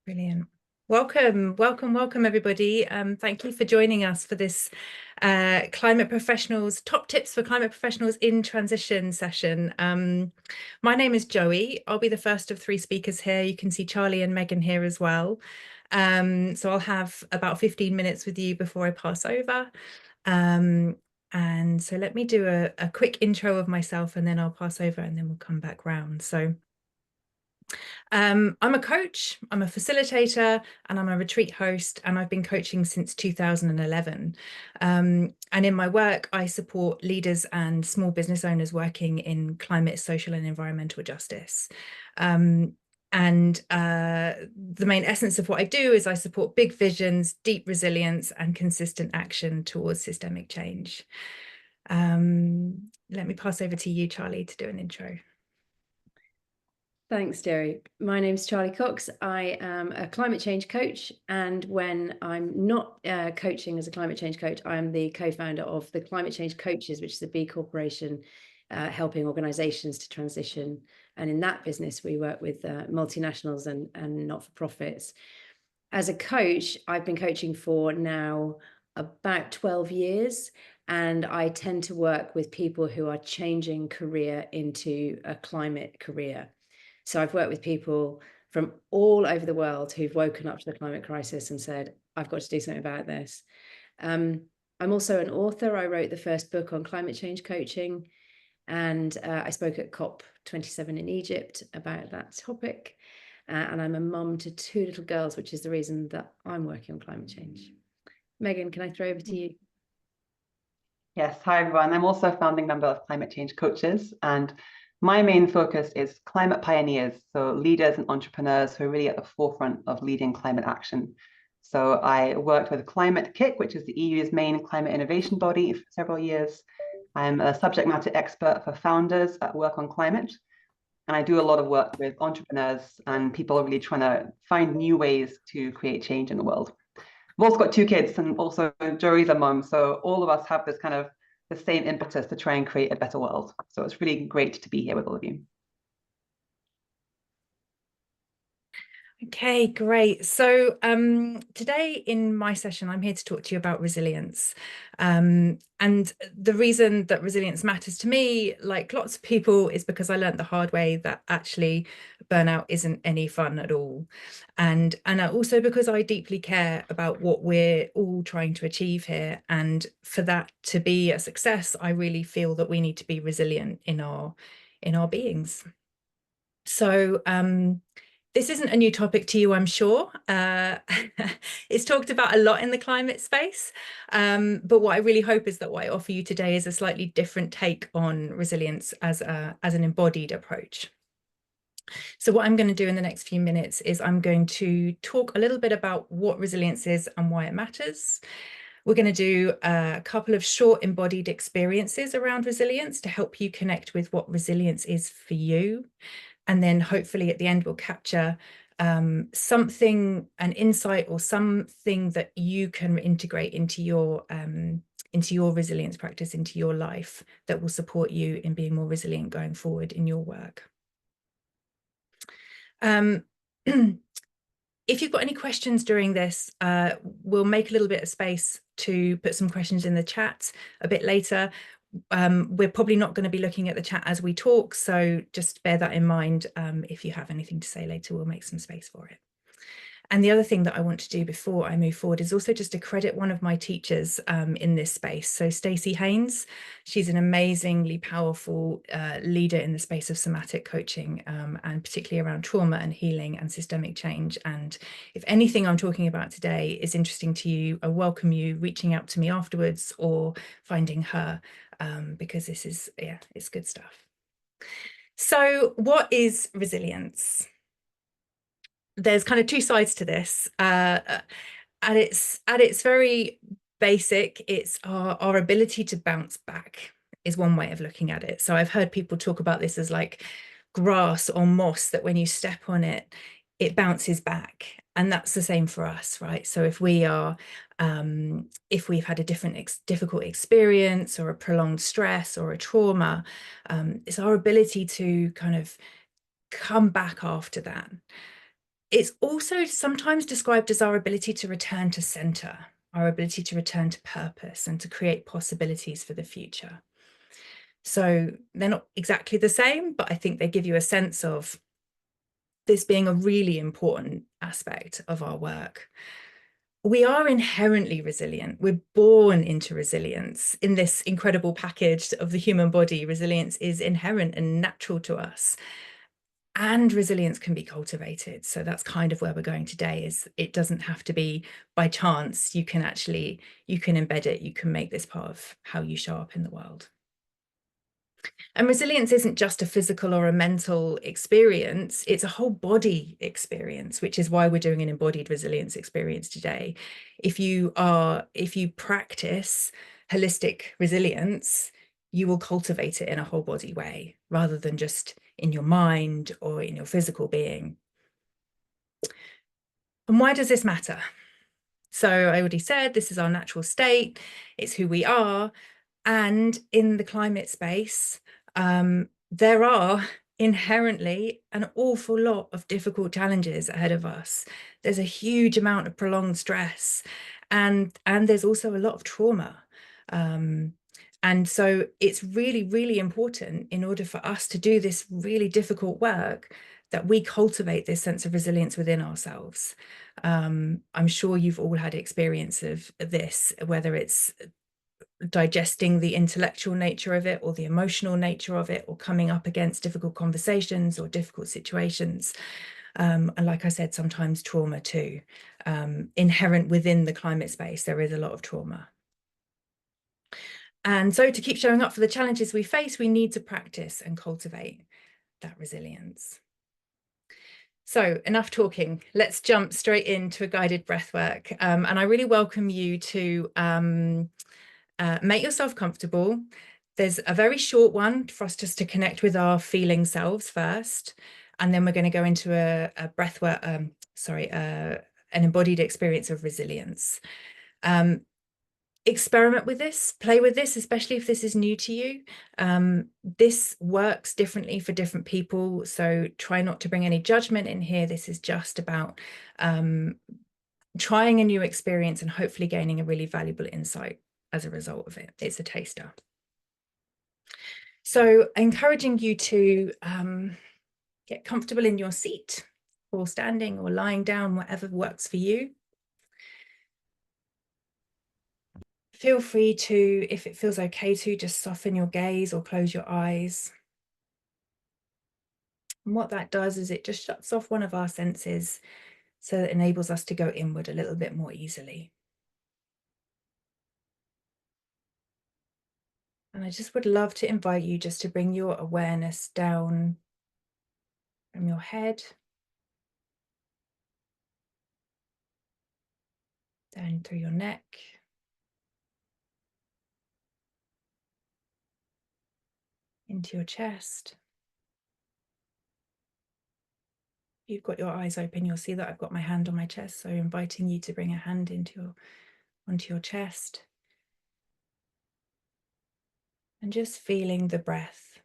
Brilliant. Welcome, everybody. Thank you for joining us for this top tips for climate professionals in transition session. My name is Joey. I'll be the first of three speakers here. You can see Charlie and Megan here as well. So I'll have about 15 minutes with you before I pass over. And so let me do a quick intro of myself, and then I'll pass over, and then we'll come back round. So I'm a coach, I'm a facilitator, and I'm a retreat host, and I've been coaching since 2011. And in my work, I support leaders and small business owners working in climate, social, and environmental justice. The main essence of what I do is I support big visions, deep resilience, and consistent action towards systemic change. Let me pass over to you, Charlie, to do an intro. Thanks, Jerry. My name's Charlie Cox. I am a climate change coach, and when I'm not coaching as a climate change coach, I am the co-founder of the Climate Change Coaches, which is a B Corporation helping organisations to transition. And in that business, we work with multinationals and not-for-profits. As a coach, I've been coaching for now about 12 years, and I tend to work with people who are changing career into a climate career. So I've worked with people from all over the world who've woken up to the climate crisis and said, I've got to do something about this. I'm also an author. I wrote the first book on climate change coaching, and I spoke at COP27 in Egypt about that topic. And I'm a mum to two little girls, which is the reason that I'm working on climate change. Megan, can I throw over to you? Yes, hi everyone. I'm also a founding member of Climate Change Coaches, and my main focus is climate pioneers, so leaders and entrepreneurs who are really at the forefront of leading climate action. So I worked with Climate Kick, which is the EU's main climate innovation body, for several years. I'm a subject matter expert for founders that work on climate, and I do a lot of work with entrepreneurs and people really trying to find new ways to create change in the world. I've also got two kids, and also Joey's a mum, so all of us have this kind of the same impetus to try and create a better world. So it's really great to be here with all of you. Okay, great. So today in my session, I'm here to talk to you about resilience. And the reason that resilience matters to me, like lots of people, is because I learned the hard way that actually burnout isn't any fun at all. And also because I deeply care about what we're all trying to achieve here. And for that to be a success, I really feel that we need to be resilient in our beings. So this isn't a new topic to you, I'm sure. It's talked about a lot in the climate space, but what I really hope is that what I offer you today is a slightly different take on resilience as an embodied approach. So what I'm going to do in the next few minutes is I'm going to talk a little bit about what resilience is and why it matters. We're going to do a couple of short embodied experiences around resilience to help you connect with what resilience is for you. And then hopefully at the end, we'll capture something, an insight or something that you can integrate into your resilience practice, into your life, that will support you in being more resilient going forward in your work. If you've got any questions during this, we'll make a little bit of space to put some questions in the chat a bit later. We're probably not going to be looking at the chat as we talk, so just bear that in mind. If you have anything to say later, we'll make some space for it. And the other thing that I want to do before I move forward is also just to credit one of my teachers in this space. So Stacey Haynes, she's an amazingly powerful leader in the space of somatic coaching, and particularly around trauma and healing and systemic change. And if anything I'm talking about today is interesting to you, I welcome you reaching out to me afterwards or finding her, because this is, yeah, it's good stuff. So what is resilience? There's kind of two sides to this. At its very basic, it's our ability to bounce back is one way of looking at it. So I've heard people talk about this as like grass or moss, that when you step on it, it bounces back. And that's the same for us, right? So if we are, if we've had a difficult experience or a prolonged stress or a trauma, it's our ability to kind of come back after that. It's also sometimes described as our ability to return to center, our ability to return to purpose and to create possibilities for the future. So they're not exactly the same, but I think they give you a sense of this being a really important aspect of our work. We are inherently resilient. We're born into resilience. In this incredible package of the human body, resilience is inherent and natural to us. And resilience can be cultivated. So that's kind of where we're going today, is it doesn't have to be by chance. You can embed it. You can make this part of how you show up in the world. And resilience isn't just a physical or a mental experience, it's a whole body experience, which is why we're doing an embodied resilience experience today. If you practice holistic resilience, you will cultivate it in a whole body way, rather than just in your mind or in your physical being. And why does this matter? So I already said, this is our natural state, it's who we are. And in the climate space, there are inherently an awful lot of difficult challenges ahead of us. There's a huge amount of prolonged stress, and there's also a lot of trauma. And so it's really, really important, in order for us to do this really difficult work, that we cultivate this sense of resilience within ourselves. I'm sure you've all had experience of this, whether it's digesting the intellectual nature of it or the emotional nature of it, or coming up against difficult conversations or difficult situations. And like I said, sometimes trauma too. Inherent within the climate space, there is a lot of trauma. And so to keep showing up for the challenges we face, we need to practice and cultivate that resilience. So enough talking, let's jump straight into a guided breath work. And I really welcome you to make yourself comfortable. There's a very short one for us just to connect with our feeling selves first. And then we're going to go into a breath work, an embodied experience of resilience. Experiment with this, play with this, especially if this is new to you. This works differently for different people, so try not to bring any judgment in here. This is just about trying a new experience and hopefully gaining a really valuable insight as a result of it. It's a taster. So encouraging you to get comfortable in your seat, or standing or lying down, whatever works for you. Feel free to, if it feels okay to, just soften your gaze or close your eyes. And what that does is it just shuts off one of our senses, so it enables us to go inward a little bit more easily. And I just would love to invite you just to bring your awareness down from your head, down through your neck, into your chest. If you've got your eyes open, you'll see that I've got my hand on my chest, so inviting you to bring a hand onto your chest. And just feeling the breath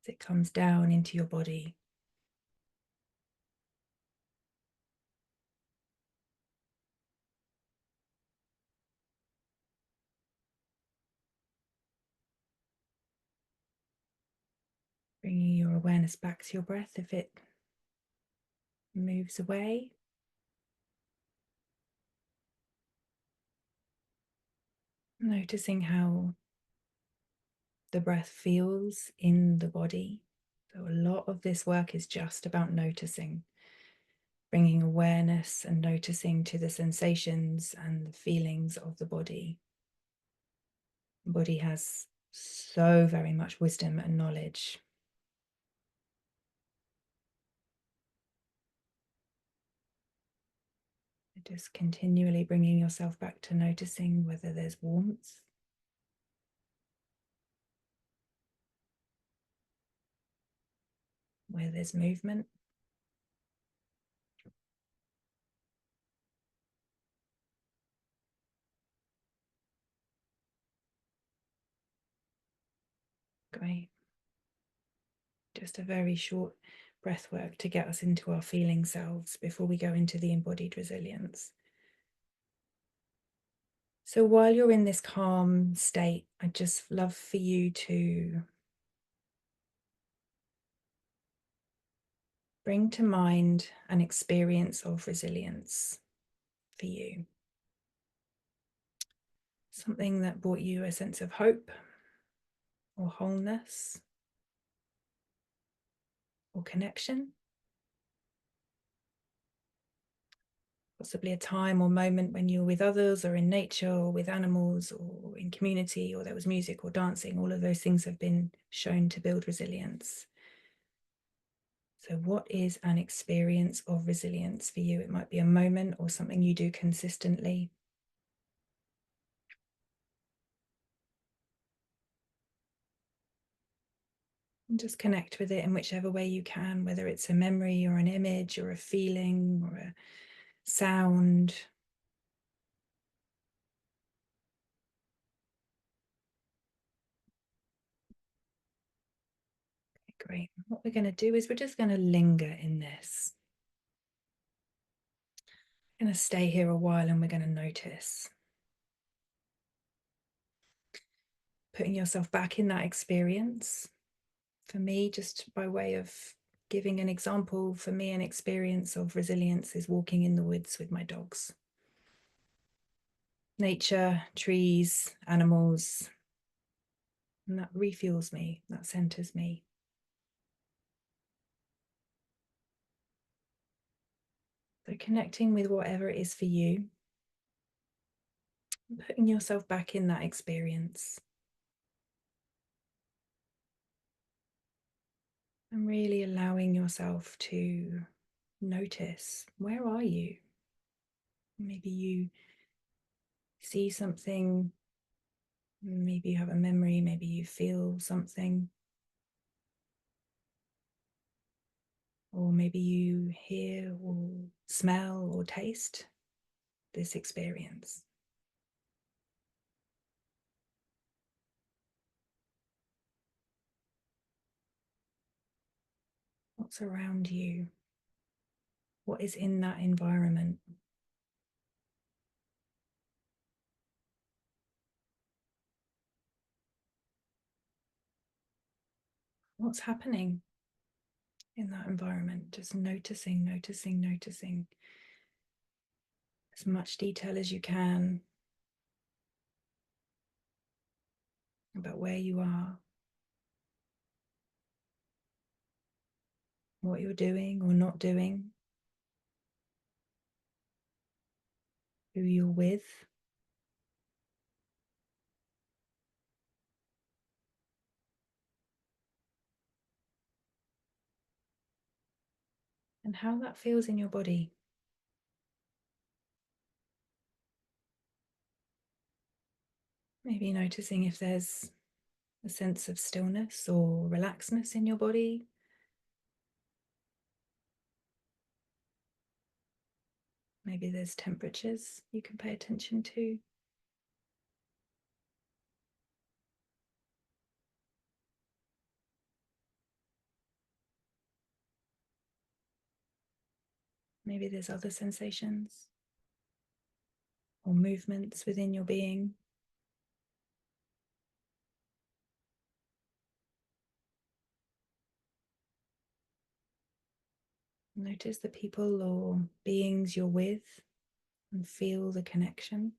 as it comes down into your body. Bringing your awareness back to your breath if it moves away. Noticing how the breath feels in the body. So a lot of this work is just about noticing, bringing awareness and noticing to the sensations and the feelings of the body. The body has so very much wisdom and knowledge. Just continually bringing yourself back to noticing whether there's warmth, where there's movement. Great. Just a very short breath work to get us into our feeling selves before we go into the embodied resilience. So while you're in this calm state, I'd just love for you to bring to mind an experience of resilience for you. Something that brought you a sense of hope or wholeness or connection. Possibly a time or moment when you were with others or in nature or with animals or in community, or there was music or dancing. All of those things have been shown to build resilience. So what is an experience of resilience for you? It might be a moment or something you do consistently. And just connect with it in whichever way you can, whether it's a memory or an image or a feeling or a sound. Okay, great. What we're going to do is we're just going to linger in this. We're going to stay here a while and we're going to notice. Putting yourself back in that experience. For me, just by way of giving an example, for me, an experience of resilience is walking in the woods with my dogs. Nature, trees, animals, and that refuels me, that centers me. So connecting with whatever it is for you, putting yourself back in that experience. And really allowing yourself to notice, where are you? Maybe you see something, maybe you have a memory, maybe you feel something. Or maybe you hear or smell or taste this experience. What's around you? What is in that environment? What's happening in that environment? Just noticing, noticing, noticing. As much detail as you can about where you are, what you're doing or not doing, who you're with. And how that feels in your body. Maybe noticing if there's a sense of stillness or relaxedness in your body. Maybe there's temperatures you can pay attention to. Maybe there's other sensations or movements within your being. Notice the people or beings you're with and feel the connection.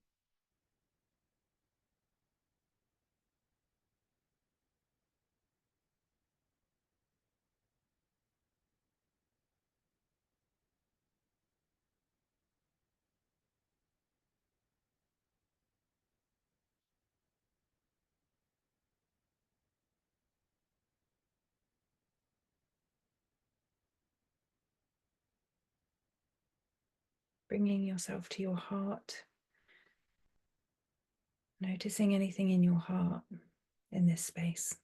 Bringing yourself to your heart. Noticing anything in your heart in this space.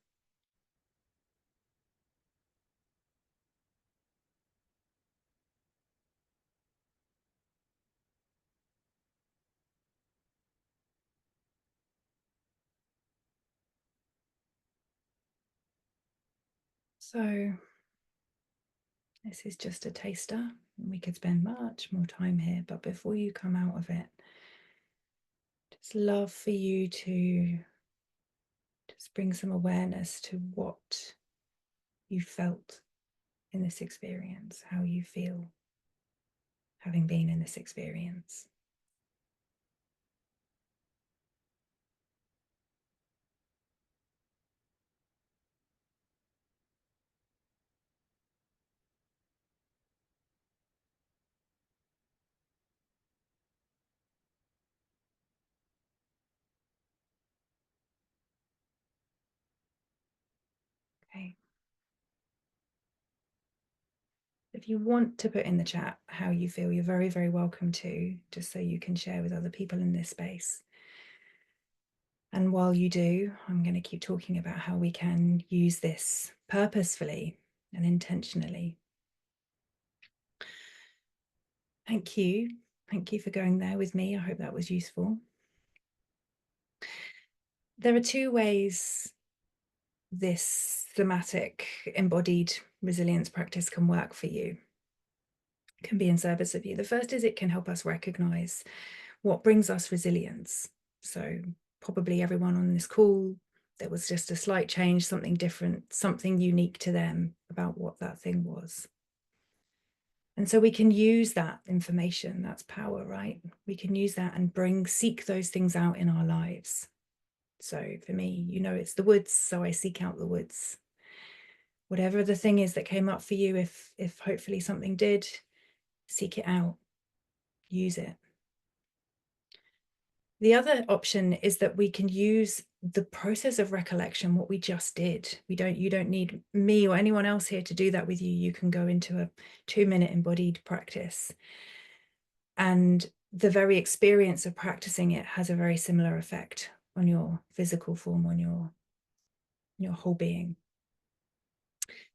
So This is just a taster. We could spend much more time here, but before you come out of it, just love for you to just bring some awareness to what you felt in this experience, how you feel having been in this experience. Okay. If you want to put in the chat how you feel, you're very, very welcome to, just so you can share with other people in this space. And while you do, I'm going to keep talking about how we can use this purposefully and intentionally. Thank you. Thank you for going there with me. I hope that was useful. There are two ways this thematic embodied resilience practice can work for you, can be in service of you. The first is it can help us recognize what brings us resilience. So probably everyone on this call, there was just a slight change, something different, something unique to them about what that thing was. And so we can use that information, that's power, right? We can use that and seek those things out in our lives. So for me, you know, it's the woods, so I seek out the woods. Whatever the thing is that came up for you, if hopefully something did, seek it out, use it. The other option is that we can use the process of recollection, what we just did. You don't need me or anyone else here to do that with you. You can go into a 2-minute embodied practice. And the very experience of practicing it has a very similar effect on your physical form, on your whole being.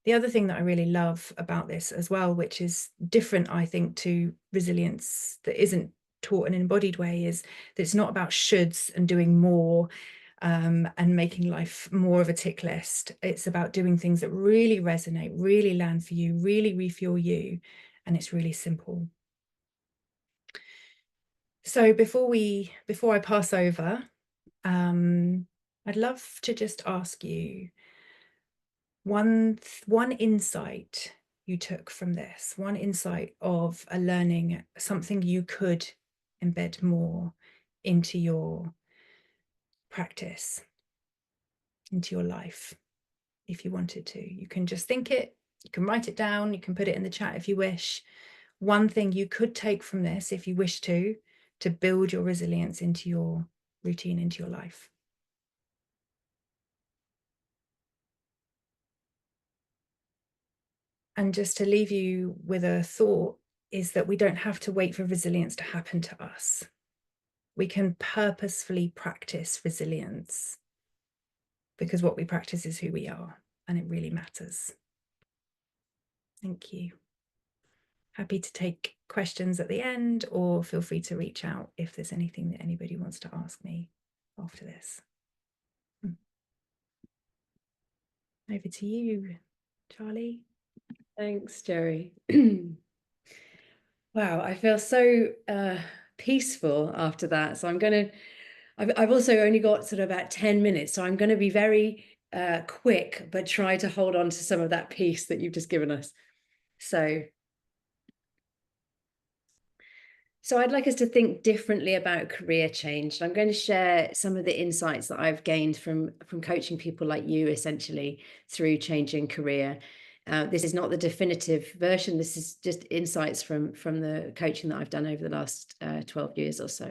The other thing that I really love about this as well, which is different, I think, to resilience that isn't taught in an embodied way, is that it's not about shoulds and doing more and making life more of a tick list. It's about doing things that really resonate, really land for you, really refuel you, and it's really simple. So before I pass over, I'd love to just ask you one insight you took from this, one insight of a learning, something you could embed more into your practice, into your life, if you wanted to. You can just think it, you can write it down, you can put it in the chat if you wish. One thing you could take from this, if you wish to build your resilience into your routine, into your life. And just to leave you with a thought is that we don't have to wait for resilience to happen to us. We can purposefully practice resilience because what we practice is who we are, and it really matters. Thank you. Happy to take questions at the end, or feel free to reach out if there's anything that anybody wants to ask me after this. Over to you, Charlie. Thanks, Jerry. Wow, I feel so peaceful after that. So I've also only got sort of about 10 minutes, so I'm going to be very quick, but try to hold on to some of that peace that you've just given us. So I'd like us to think differently about career change. I'm going to share some of the insights that I've gained from coaching people like you, essentially, through changing career. This is not the definitive version. This is just insights from the coaching that I've done over the last 12 years or so.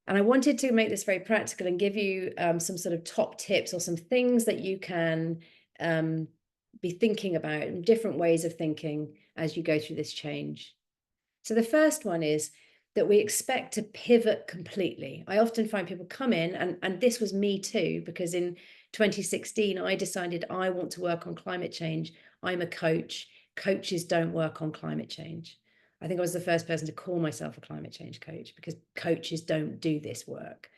And I wanted to make this very practical and give you some sort of top tips or some things that you can be thinking about, different ways of thinking as you go through this change. So the first one is that we expect to pivot completely. I often find people come in, and this was me too, because in 2016, I decided I want to work on climate change. I'm a coach. Coaches don't work on climate change. I think I was the first person to call myself a climate change coach because coaches don't do this work.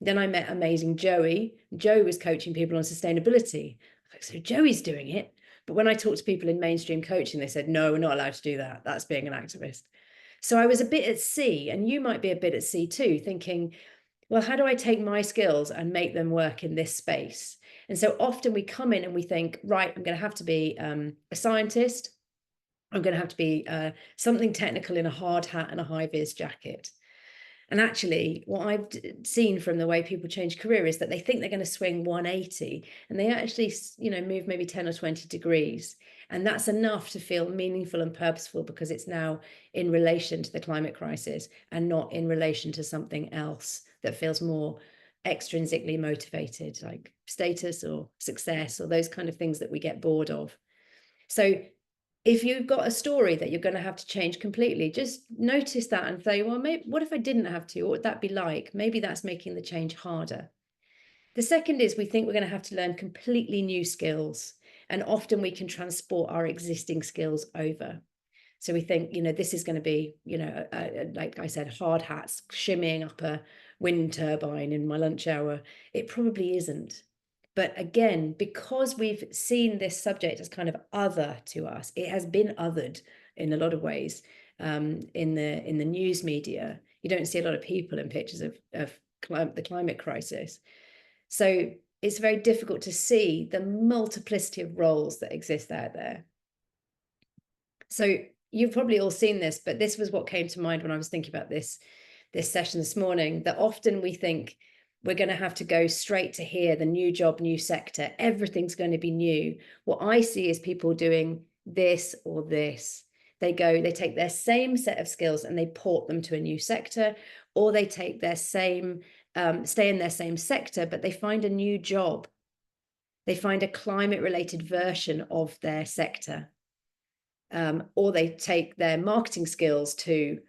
Then I met amazing Joey. Joe was coaching people on sustainability. So Joey's doing it, But when I talked to people in mainstream coaching, they said, no, we're not allowed to do that. That's being an activist. So I was a bit at sea, and you might be a bit at sea too, thinking, well, how do I take my skills and make them work in this space? And so often we come in and we think, right, I'm going to have to be a scientist. I'm going to have to be something technical in a hard hat and a high-vis jacket. And actually, what I've seen from the way people change career is that they think they're going to swing 180, and they actually, move maybe 10 or 20 degrees. And that's enough to feel meaningful and purposeful, because it's now in relation to the climate crisis and not in relation to something else that feels more extrinsically motivated, like status or success or those kind of things that we get bored of. So if you've got a story that you're going to have to change completely, just notice that and say, well, maybe, what if I didn't have to? What would that be like? Maybe that's making the change harder. The second is we think we're going to have to learn completely new skills. And often we can transport our existing skills over. So we think, this is going to be, like I said, hard hats, shimmying up a wind turbine in my lunch hour. It probably isn't. But again, because we've seen this subject as kind of other to us, it has been othered in a lot of ways. In the news media, you don't see a lot of people in pictures of the climate crisis. So it's very difficult to see the multiplicity of roles that exist out there. So you've probably all seen this, but this was what came to mind when I was thinking about this session this morning, that often we think we're going to have to go straight to here, the new job, new sector, everything's going to be new. What I see is people doing this or this. They take their same set of skills and they port them to a new sector, or they take their same, stay in their same sector, but they find a new job. They find a climate related version of their sector. Or they take their marketing skills to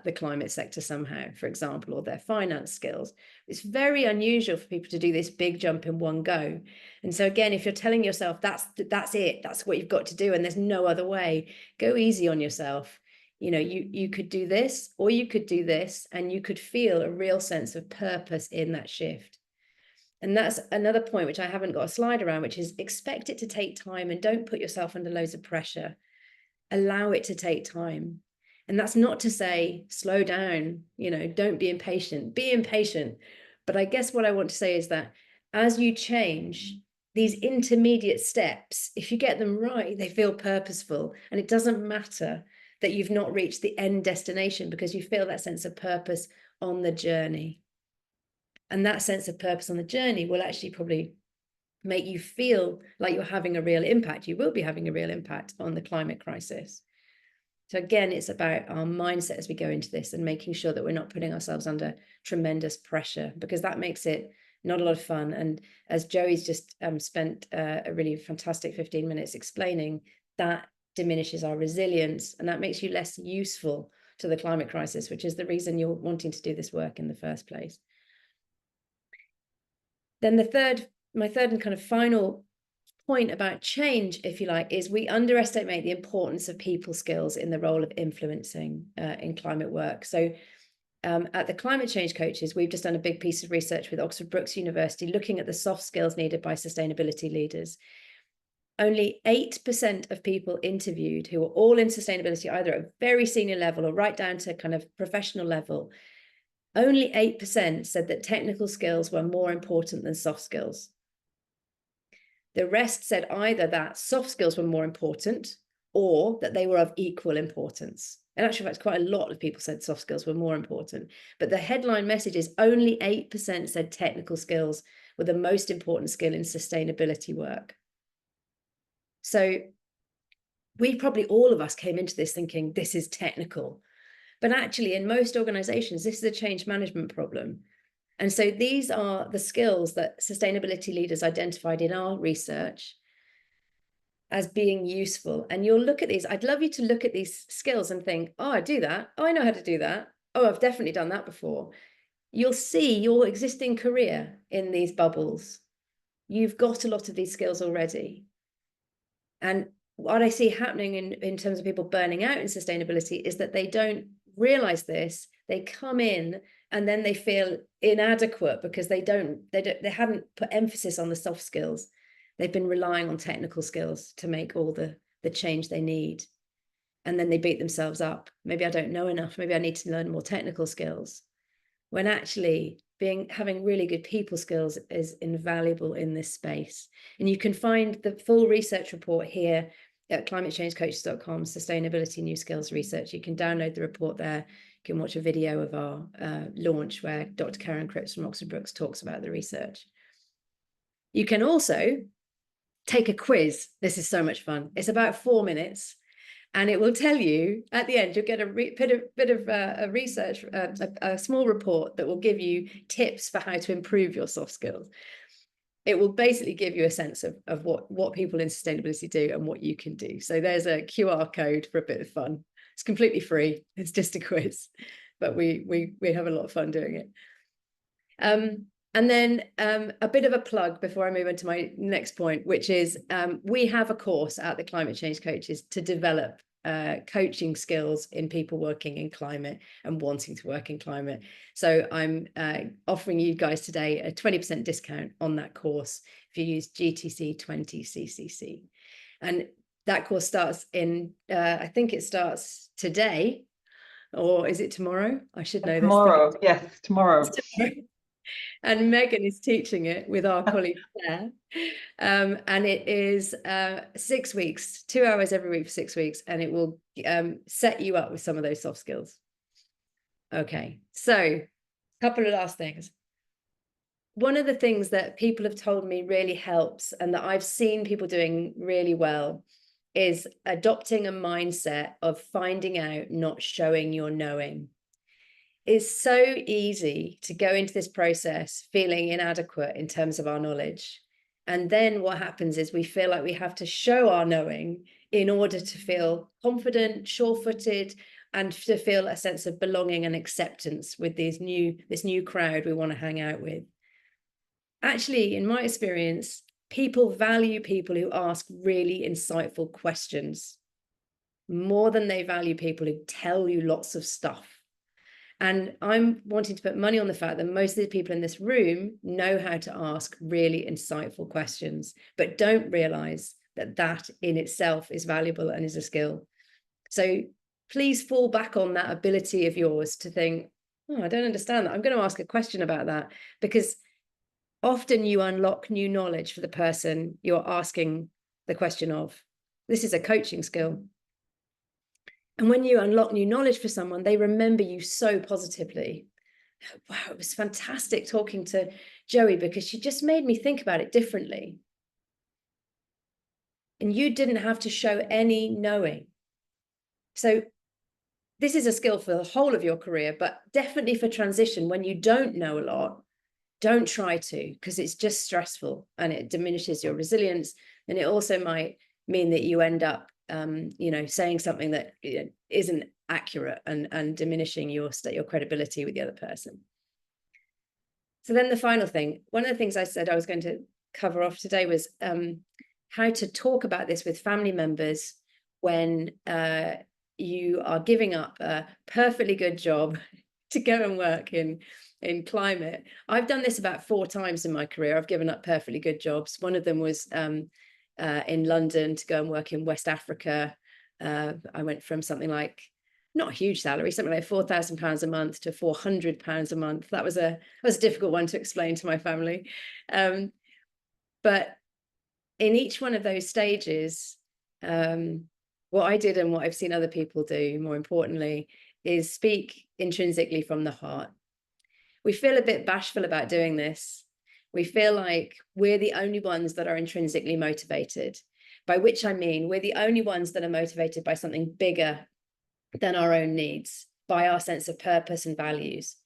the climate sector somehow, for example, or their finance skills. It's very unusual for people to do this big jump in one go. And so again, if you're telling yourself that's it, that's what you've got to do, and there's no other way, go easy on yourself. You could do this, or you could do this, and you could feel a real sense of purpose in that shift. And that's another point which I haven't got a slide around, which is expect it to take time, and don't put yourself under loads of pressure. Allow it to take time. And that's not to say, slow down, don't be impatient, be impatient. But I guess what I want to say is that as you change, these intermediate steps, if you get them right, they feel purposeful. And it doesn't matter that you've not reached the end destination, because you feel that sense of purpose on the journey. And that sense of purpose on the journey will actually probably make you feel like you're having a real impact. You will be having a real impact on the climate crisis. So again, it's about our mindset as we go into this, and making sure that we're not putting ourselves under tremendous pressure, because that makes it not a lot of fun. And as Joey's just spent a really fantastic 15 minutes explaining, that diminishes our resilience, and that makes you less useful to the climate crisis, which is the reason you're wanting to do this work in the first place. Then my third and kind of final point about change, if you like, is we underestimate the importance of people skills in the role of influencing in climate work. So at the Climate Change Coaches, we've just done a big piece of research with Oxford Brookes University looking at the soft skills needed by sustainability leaders. Only 8% of people interviewed, who were all in sustainability, either at a very senior level or right down to kind of professional level, only 8% said that technical skills were more important than soft skills. The rest said either that soft skills were more important or that they were of equal importance. In actual fact, quite a lot of people said soft skills were more important. But the headline message is only 8% said technical skills were the most important skill in sustainability work. So we probably, all of us, came into this thinking this is technical. But actually, in most organizations, this is a change management problem. And so these are the skills that sustainability leaders identified in our research as being useful. And you'll look at these. I'd love you to look at these skills and think, oh, I do that. Oh, I know how to do that. Oh, I've definitely done that before. You'll see your existing career in these bubbles. You've got a lot of these skills already. And what I see happening in terms of people burning out in sustainability is that they don't realize this. They come in and then they feel inadequate because they hadn't put emphasis on the soft skills. They've been relying on technical skills to make all the change they need. And then they beat themselves up. Maybe I don't know enough. Maybe I need to learn more technical skills. When actually having really good people skills is invaluable in this space. And you can find the full research report here at climatechangecoaches.com, Sustainability New Skills Research. You can download the report there. You can watch a video of our launch where Dr. Karen Cripps from Oxford Brookes talks about the research. You can also take a quiz. This is so much fun. It's about 4 minutes. And it will tell you at the end, you'll get a bit of a research, a small report that will give you tips for how to improve your soft skills. It will basically give you a sense of what people in sustainability do and what you can do. So there's a QR code for a bit of fun. It's completely free. It's just a quiz, but we have a lot of fun doing it. And then a bit of a plug before I move on to my next point, which is we have a course at the Climate Change Coaches to develop coaching skills in people working in climate and wanting to work in climate. So I'm offering you guys today a 20% discount on that course if you use GTC 20CCC. And that course starts in, I think it starts today, or is it tomorrow? I should know tomorrow. this. Yes, tomorrow. And Megan is teaching it with our colleague Claire. And it is 6 weeks, 2 hours every week for 6 weeks, and it will set you up with some of those soft skills. Okay, so a couple of last things. One of the things that people have told me really helps, and that I've seen people doing really well, is adopting a mindset of finding out, not showing your knowing. It's so easy to go into this process feeling inadequate in terms of our knowledge. And then what happens is we feel like we have to show our knowing in order to feel confident, sure-footed, and to feel a sense of belonging and acceptance with this new crowd we want to hang out with. Actually, in my experience, people value people who ask really insightful questions more than they value people who tell you lots of stuff. And I'm wanting to put money on the fact that most of the people in this room know how to ask really insightful questions, but don't realize that that in itself is valuable and is a skill. So please fall back on that ability of yours to think, oh, I don't understand that. I'm going to ask a question about that, because often you unlock new knowledge for the person you're asking the question of. This is a coaching skill. And when you unlock new knowledge for someone, they remember you so positively. Wow, it was fantastic talking to Joey because she just made me think about it differently. And you didn't have to show any knowing. So this is a skill for the whole of your career, but definitely for transition, when you don't know a lot, don't try to, because it's just stressful and it diminishes your resilience. And it also might mean that you end up saying something that isn't accurate and diminishing your credibility with the other person. So then the final thing, one of the things I said I was going to cover off today was how to talk about this with family members when you are giving up a perfectly good job to go and work in climate. I've done this about 4 times in my career. I've given up perfectly good jobs. One of them was in London to go and work in West Africa. I went from something like, not a huge salary, something like £4,000 a month to £400 a month. That was a difficult one to explain to my family. But in each one of those stages, what I did and what I've seen other people do, more importantly, is speak intrinsically from the heart. We feel a bit bashful about doing this. We feel like we're the only ones that are intrinsically motivated, by which I mean we're the only ones that are motivated by something bigger than our own needs, by our sense of purpose and values.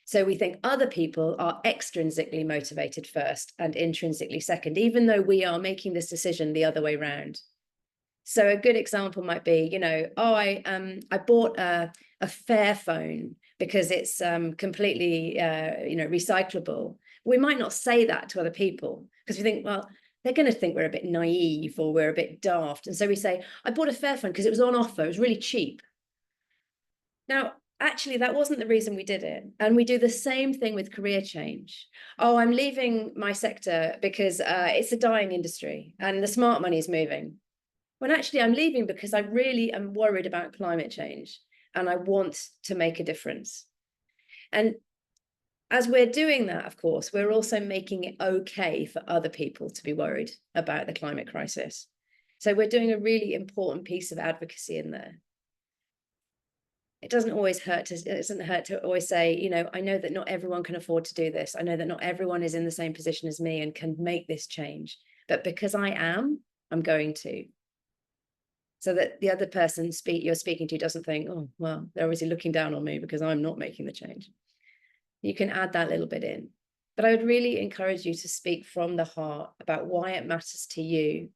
So we think other people are extrinsically motivated first and intrinsically second, even though we are making this decision the other way around. So a good example might be, I bought a Fairphone because it's completely, recyclable. We might not say that to other people because we think, well, they're going to think we're a bit naive or we're a bit daft. And so we say, I bought a Fairphone because it was on offer. It was really cheap. Now, actually, that wasn't the reason we did it. And we do the same thing with career change. Oh, I'm leaving my sector because it's a dying industry and the smart money is moving. When actually I'm leaving because I really am worried about climate change and I want to make a difference. And as we're doing that, of course, we're also making it okay for other people to be worried about the climate crisis. So we're doing a really important piece of advocacy in there. It doesn't hurt to always say, you know, I know that not everyone can afford to do this. I know that not everyone is in the same position as me and can make this change. But because I am, I'm going to. So that the other person you're speaking to doesn't think, oh, well, they're obviously looking down on me because I'm not making the change. You can add that little bit in. But I would really encourage you to speak from the heart about why it matters to you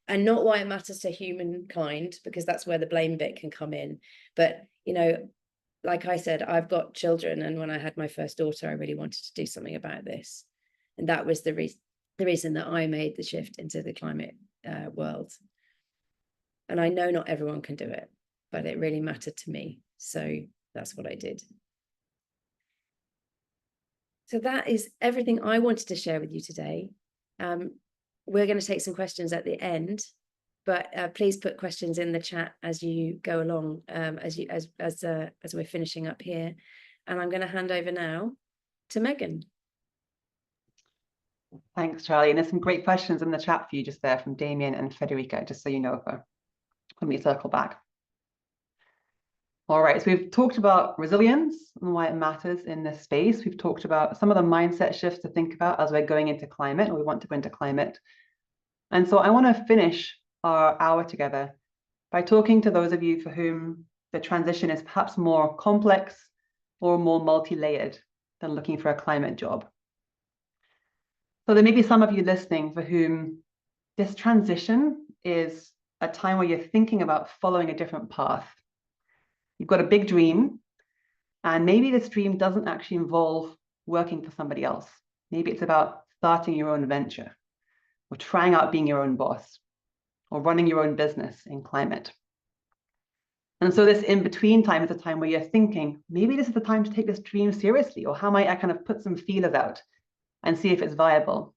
and not why it matters to humankind, because that's where the blame bit can come in. But, you know, like I said, I've got children. And when I had my first daughter, I really wanted to do something about this. And that was the reason that I made the shift into the climate world. And I know not everyone can do it, but it really mattered to me. So that's what I did. So that is everything I wanted to share with you today. We're going to take some questions at the end, but please put questions in the chat as you go along, as we're finishing up here. And I'm going to hand over now to Megan. Thanks, Charlie. And there's some great questions in the chat for you just there from Damien and Federica, just so you know, let me circle back. All right, so we've talked about resilience and why it matters in this space. We've talked about some of the mindset shifts to think about as we're going into climate, or we want to go into climate. And so I want to finish our hour together by talking to those of you for whom the transition is perhaps more complex or more multi-layered than looking for a climate job. So there may be some of you listening for whom this transition is a time where you're thinking about following a different path. You've got a big dream, and maybe this dream doesn't actually involve working for somebody else. Maybe it's about starting your own venture, or trying out being your own boss, or running your own business in climate. And so this in-between time is a time where you're thinking, maybe this is the time to take this dream seriously, or how might I kind of put some feelers out and see if it's viable.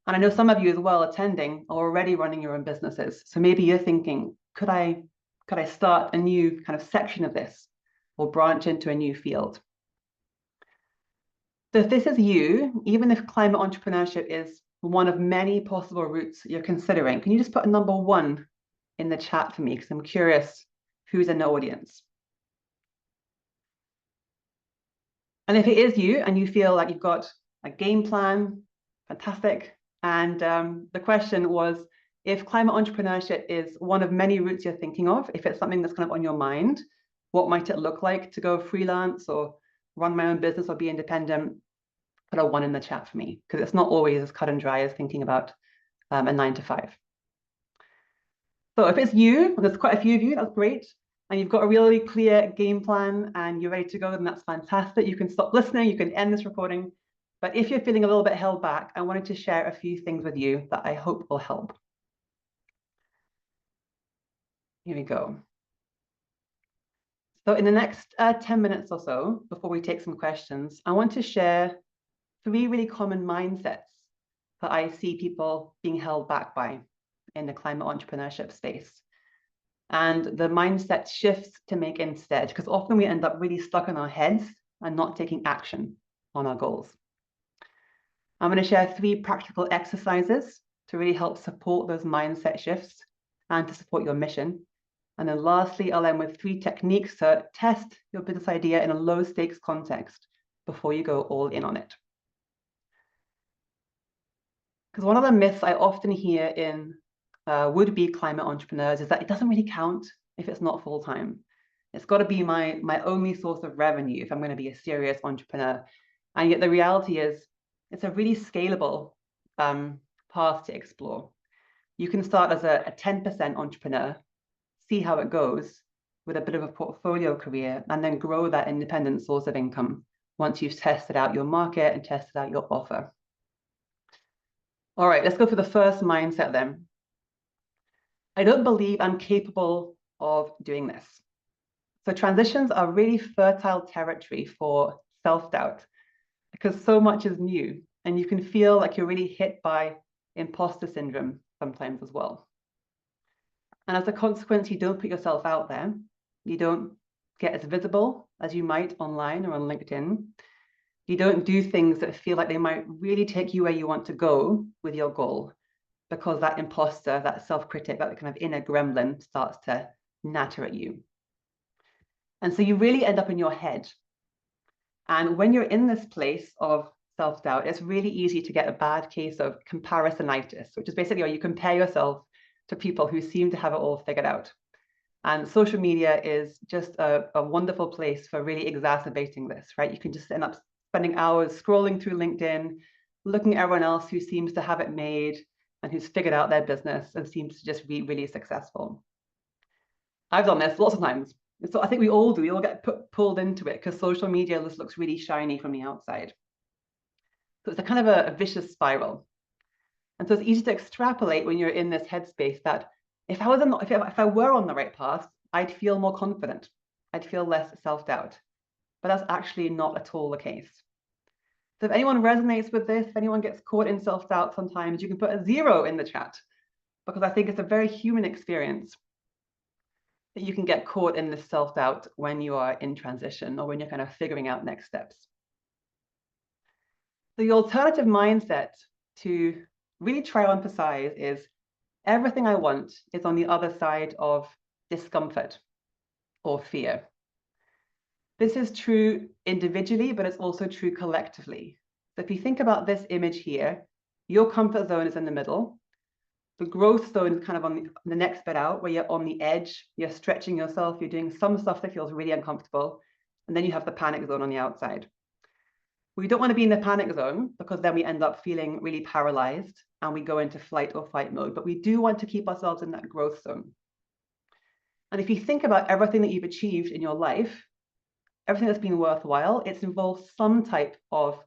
And I know some of you as well attending are already running your own businesses. So maybe you're thinking, could I start a new kind of section of this or branch into a new field? So if this is you, even if climate entrepreneurship is one of many possible routes you're considering, can you just put a number 1 in the chat for me? Because I'm curious who's in the audience. And if it is you and you feel like you've got a game plan, fantastic. And the question was, if climate entrepreneurship is one of many routes you're thinking of, if it's something that's kind of on your mind, what might it look like to go freelance or run my own business or be independent? Put a 1 in the chat for me, because it's not always as cut and dry as thinking about a 9 to 5. So if it's you, and there's quite a few of you, that's great, and you've got a really clear game plan and you're ready to go, then that's fantastic. You can stop listening, you can end this recording. But if you're feeling a little bit held back, I wanted to share a few things with you that I hope will help. Here we go. So in the next 10 minutes or so, before we take some questions, I want to share 3 really common mindsets that I see people being held back by in the climate entrepreneurship space. And the mindset shifts to make instead, because often we end up really stuck in our heads and not taking action on our goals. I'm going to share 3 practical exercises to really help support those mindset shifts and to support your mission. And then lastly, I'll end with 3 techniques to test your business idea in a low stakes context before you go all in on it. Because one of the myths I often hear in would-be climate entrepreneurs is that it doesn't really count if it's not full-time. It's got to be my only source of revenue if I'm going to be a serious entrepreneur. And yet the reality is it's a really scalable path to explore. You can start as a 10% entrepreneur, see how it goes with a bit of a portfolio career, and then grow that independent source of income once you've tested out your market and tested out your offer. All right, let's go for the first mindset then. I don't believe I'm capable of doing this. So transitions are really fertile territory for self-doubt because so much is new and you can feel like you're really hit by imposter syndrome sometimes as well. And as a consequence, you don't put yourself out there. You don't get as visible as you might online or on LinkedIn. You don't do things that feel like they might really take you where you want to go with your goal, because that imposter, that self-critic, that kind of inner gremlin starts to natter at you. And so you really end up in your head. And when you're in this place of self-doubt, it's really easy to get a bad case of comparisonitis, which is basically where you compare yourself to people who seem to have it all figured out. And social media is just a wonderful place for really exacerbating this, right? You can just end up spending hours scrolling through LinkedIn, looking at everyone else who seems to have it made and who's figured out their business and seems to just be really successful. I've done this lots of times. So I think we all do. We all get pulled into it because social media just looks really shiny from the outside. So it's a kind of a vicious spiral. And so it's easy to extrapolate when you're in this headspace that if I were on the right path, I'd feel more confident. I'd feel less self-doubt. But that's actually not at all the case. So if anyone resonates with this, if anyone gets caught in self-doubt sometimes, you can put a 0 in the chat, because I think it's a very human experience that you can get caught in this self-doubt when you are in transition or when you're kind of figuring out next steps. The alternative mindset to really try to emphasize is everything I want is on the other side of discomfort or fear. This is true individually, but it's also true collectively. So if you think about this image here, your comfort zone is in the middle. The growth zone is kind of on the next bit out, where you're on the edge, you're stretching yourself, you're doing some stuff that feels really uncomfortable. And then you have the panic zone on the outside. We don't want to be in the panic zone because then we end up feeling really paralyzed and we go into flight or fight mode. But we do want to keep ourselves in that growth zone. And if you think about everything that you've achieved in your life, everything that's been worthwhile, it's involved some type of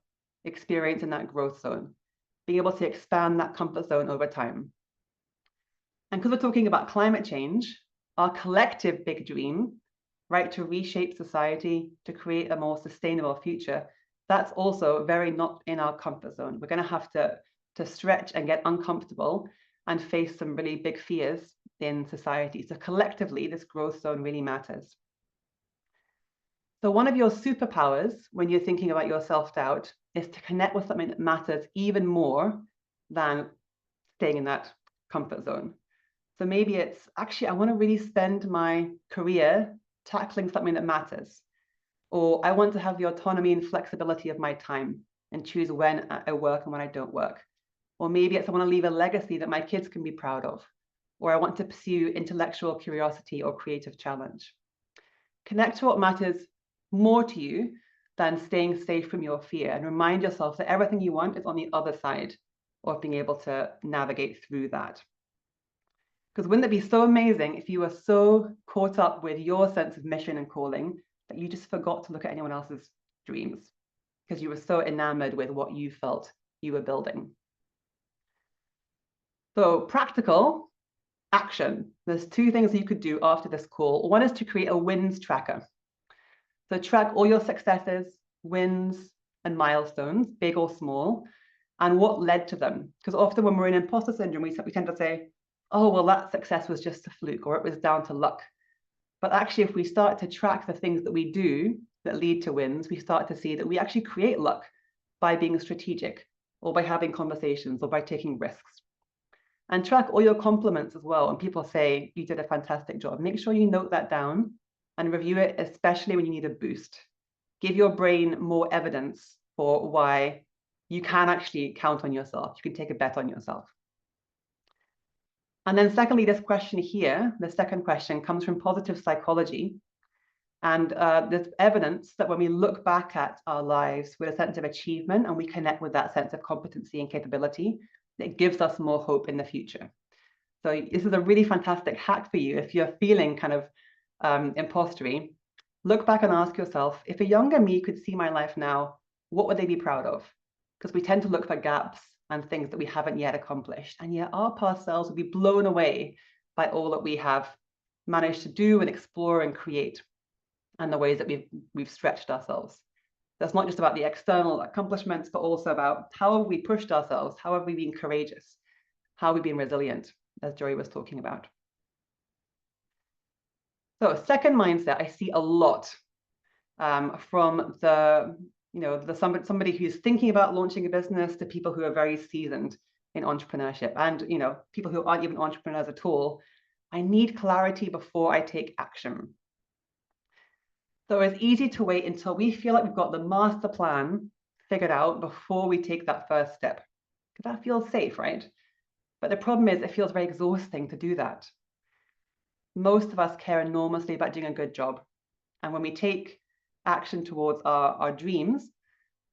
experience in that growth zone, being able to expand that comfort zone over time. And because we're talking about climate change, our collective big dream, right, to reshape society, to create a more sustainable future, that's also very not in our comfort zone. We're going to have to stretch and get uncomfortable and face some really big fears in society. So collectively, this growth zone really matters. So one of your superpowers when you're thinking about your self-doubt is to connect with something that matters even more than staying in that comfort zone. So maybe it's actually, I want to really spend my career tackling something that matters. Or I want to have the autonomy and flexibility of my time and choose when I work and when I don't work. Or maybe it's I want to leave a legacy that my kids can be proud of. Or I want to pursue intellectual curiosity or creative challenge. Connect to what matters more to you than staying safe from your fear, and remind yourself that everything you want is on the other side of being able to navigate through that. Because wouldn't it be so amazing if you were so caught up with your sense of mission and calling that you just forgot to look at anyone else's dreams because you were so enamored with what you felt you were building? So practical action. There's 2 things you could do after this call. One is to create a wins tracker. So track all your successes, wins, and milestones, big or small, and what led to them. Because often when we're in imposter syndrome, we tend to say, oh, well, that success was just a fluke, or it was down to luck. But actually, if we start to track the things that we do that lead to wins, we start to see that we actually create luck by being strategic, or by having conversations, or by taking risks. And track all your compliments as well. And people say, you did a fantastic job. Make sure you note that down and review it, especially when you need a boost. Give your brain more evidence for why you can actually count on yourself. You can take a bet on yourself. And then secondly, this question here, the second question, comes from positive psychology. And there's evidence that when we look back at our lives with a sense of achievement and we connect with that sense of competency and capability, it gives us more hope in the future. So this is a really fantastic hack for you if you're feeling kind of impostery. Look back and ask yourself, if a younger me could see my life now, what would they be proud of? Because we tend to look for gaps and things that we haven't yet accomplished. And yet our past selves will be blown away by all that we have managed to do and explore and create. and the ways that we've stretched ourselves. That's not just about the external accomplishments, but also about how have we pushed ourselves, how have we been courageous, how have we been resilient, as Joey was talking about. So second mindset, I see a lot from somebody who's thinking about launching a business to people who are very seasoned in entrepreneurship, and people who aren't even entrepreneurs at all. I need clarity before I take action. So it's easy to wait until we feel like we've got the master plan figured out before we take that first step, because that feels safe, right? But the problem is it feels very exhausting to do that. Most of us care enormously about doing a good job. And when we take action towards our dreams,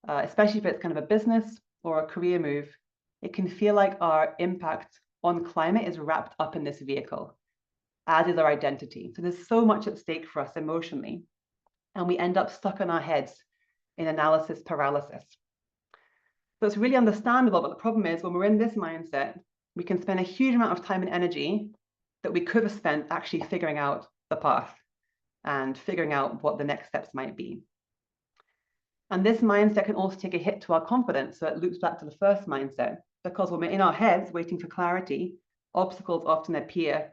especially if it's kind of a business or a career move, it can feel like our impact on climate is wrapped up in this vehicle, as is our identity. So there's so much at stake for us emotionally, and we end up stuck in our heads in analysis paralysis. So it's really understandable, but the problem is when we're in this mindset, we can spend a huge amount of time and energy that we could have spent actually figuring out the path and figuring out what the next steps might be. And this mindset can also take a hit to our confidence. So it loops back to the first mindset, because when we're in our heads waiting for clarity, obstacles often appear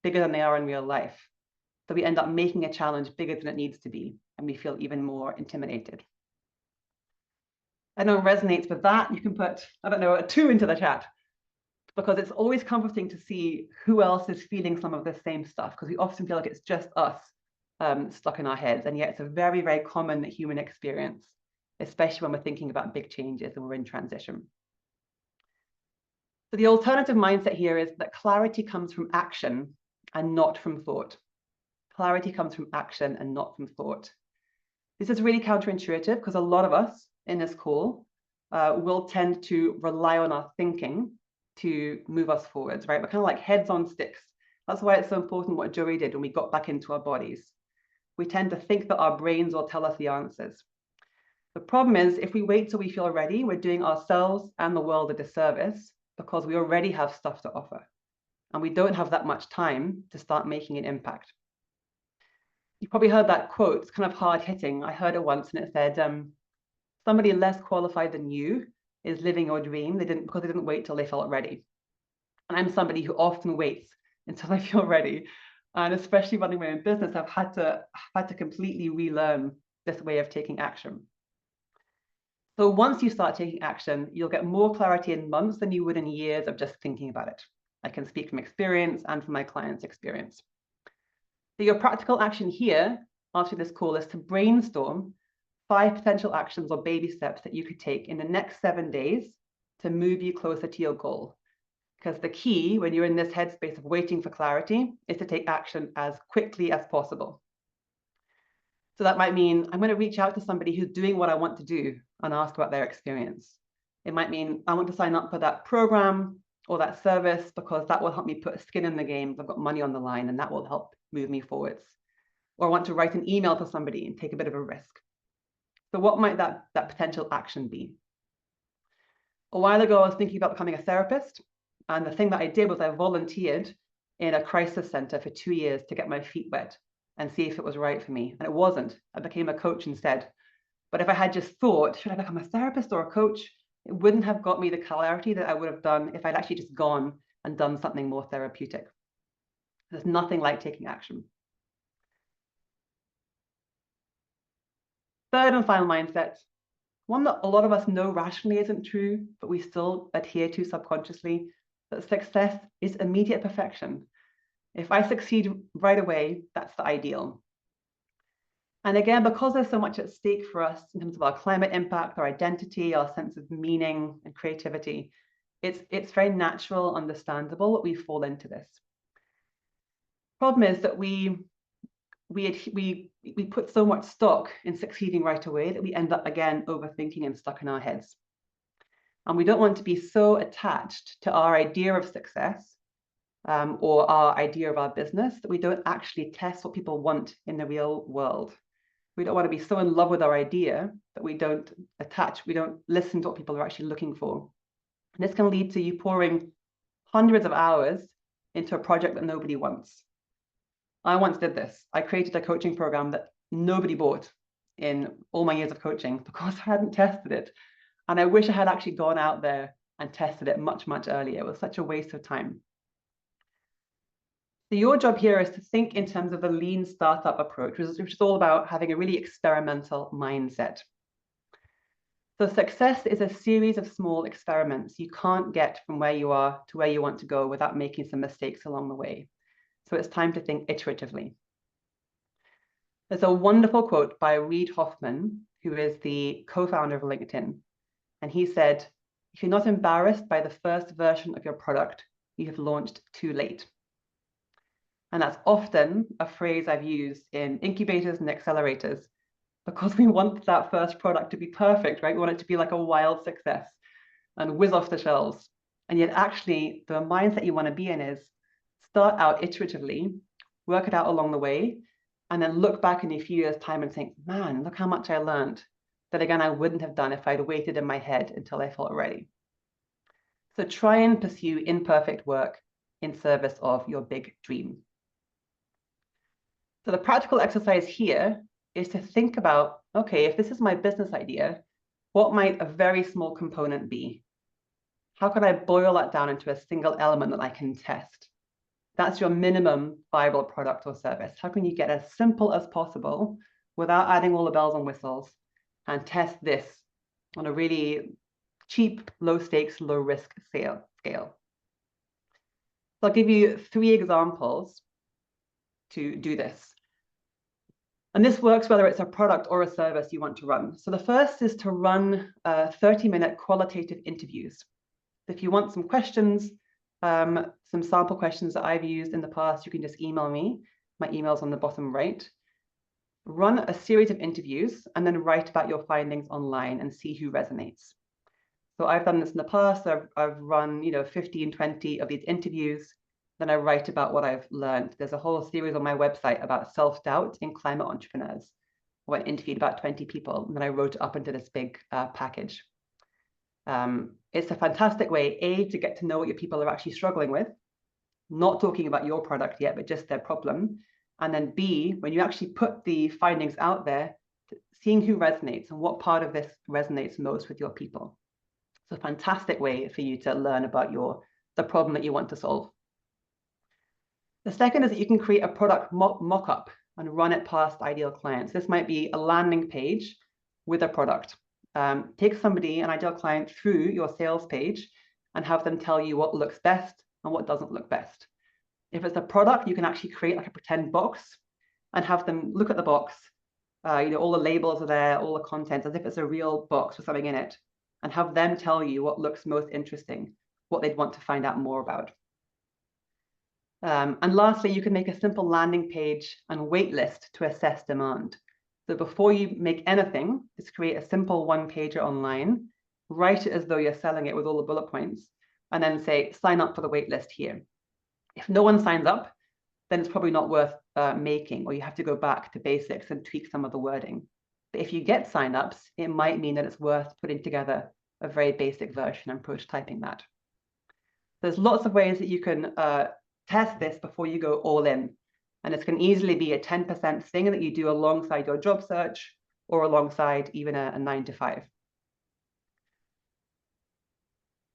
bigger than they are in real life. So we end up making a challenge bigger than it needs to be, and we feel even more intimidated. I know it resonates with that. You can put, I don't know, a 2 into the chat, because it's always comforting to see who else is feeling some of the same stuff, because we often feel like it's just us stuck in our heads. And yet it's a very, very common human experience, especially when we're thinking about big changes and we're in transition. So the alternative mindset here is that clarity comes from action and not from thought. Clarity comes from action and not from thought. This is really counterintuitive, because a lot of us in this call will tend to rely on our thinking to move us forwards, right? We're kind of like heads on sticks. That's why it's so important what Joey did when we got back into our bodies. We tend to think that our brains will tell us the answers. The problem is, if we wait till we feel ready, we're doing ourselves and the world a disservice, because we already have stuff to offer, and we don't have that much time to start making an impact. You probably heard that quote. It's kind of hard hitting. I heard it once, and it said, somebody less qualified than you is living your dream. Because they didn't wait till they felt ready. And I'm somebody who often waits until I feel ready. And especially running my own business, I've had to completely relearn this way of taking action. So once you start taking action, you'll get more clarity in months than you would in years of just thinking about it. I can speak from experience and from my clients' experience. So your practical action here after this call is to brainstorm 5 potential actions or baby steps that you could take in the next 7 days to move you closer to your goal. Because the key when you're in this headspace of waiting for clarity is to take action as quickly as possible. So that might mean I'm going to reach out to somebody who's doing what I want to do and ask about their experience. It might mean I want to sign up for that program or that service because that will help me put skin in the game. I've got money on the line and that will help move me forwards. Or I want to write an email to somebody and take a bit of a risk. So what might that potential action be? A while ago, I was thinking about becoming a therapist. And the thing that I did was I volunteered in a crisis center for 2 years to get my feet wet and see if it was right for me. And it wasn't. I became a coach instead. But if I had just thought, should I become a therapist or a coach? It wouldn't have got me the clarity that I would have done if I'd actually just gone and done something more therapeutic. There's nothing like taking action. Third and final mindset, one that a lot of us know rationally isn't true, but we still adhere to subconsciously, that success is immediate perfection. If I succeed right away, that's the ideal. And again, because there's so much at stake for us in terms of our climate impact, our identity, our sense of meaning and creativity, it's very natural, understandable that we fall into this. Problem is that we put so much stock in succeeding right away that we end up again overthinking and stuck in our heads. And we don't want to be so attached to our idea of success or our idea of our business that we don't actually test what people want in the real world. We don't want to be so in love with our idea that we don't listen to what people are actually looking for. And this can lead to you pouring hundreds of hours into a project that nobody wants. I once did this. I created a coaching program that nobody bought in all my years of coaching because I hadn't tested it. And I wish I had actually gone out there and tested it much, much earlier. It was such a waste of time. So your job here is to think in terms of a lean startup approach, which is all about having a really experimental mindset. So success is a series of small experiments. You can't get from where you are to where you want to go without making some mistakes along the way. So it's time to think iteratively. There's a wonderful quote by Reid Hoffman, who is the co-founder of LinkedIn. And he said, if you're not embarrassed by the first version of your product, you have launched too late. And that's often a phrase I've used in incubators and accelerators because we want that first product to be perfect, right? We want it to be like a wild success and whiz off the shelves. And yet actually the mindset you want to be in is start out iteratively, work it out along the way, and then look back in a few years' time and think, man, look how much I learned that again, I wouldn't have done if I'd waited in my head until I felt ready. So try and pursue imperfect work in service of your big dream. So the practical exercise here is to think about, okay, if this is my business idea, what might a very small component be? How can I boil that down into a single element that I can test? That's your minimum viable product or service. How can you get as simple as possible without adding all the bells and whistles and test this on a really cheap, low stakes, low risk scale? So I'll give you 3 examples to do this. And this works whether it's a product or a service you want to run. So the first is to run 30-minute qualitative interviews. If you want some questions, some sample questions that I've used in the past, you can just email me. My email's on the bottom right. Run a series of interviews and then write about your findings online and see who resonates. So I've done this in the past. I've run 15, 20 of these interviews. Then I write about what I've learned. There's a whole series on my website about self-doubt in climate entrepreneurs. I interviewed about 20 people, and then I wrote it up into this big package. It's a fantastic way, A, to get to know what your people are actually struggling with, not talking about your product yet, but just their problem. And then B, when you actually put the findings out there, seeing who resonates and what part of this resonates most with your people. It's a fantastic way for you to learn about the problem that you want to solve. The second is that you can create a product mock-up and run it past ideal clients. This might be a landing page with a product. Take somebody, an ideal client, through your sales page and have them tell you what looks best and what doesn't look best. If it's a product, you can actually create like a pretend box and have them look at the box. All the labels are there, all the content, as if it's a real box with something in it, and have them tell you what looks most interesting, what they'd want to find out more about. And lastly, you can make a simple landing page and wait list to assess demand. So before you make anything, just create a simple one-pager online, write it as though you're selling it with all the bullet points, and then say, sign up for the wait list here. If no one signs up, then it's probably not worth making, or you have to go back to basics and tweak some of the wording. But if you get signups, it might mean that it's worth putting together a very basic version and prototyping that. There's lots of ways that you can test this before you go all in. And it can easily be a 10% thing that you do alongside your job search or alongside even a 9 to 5.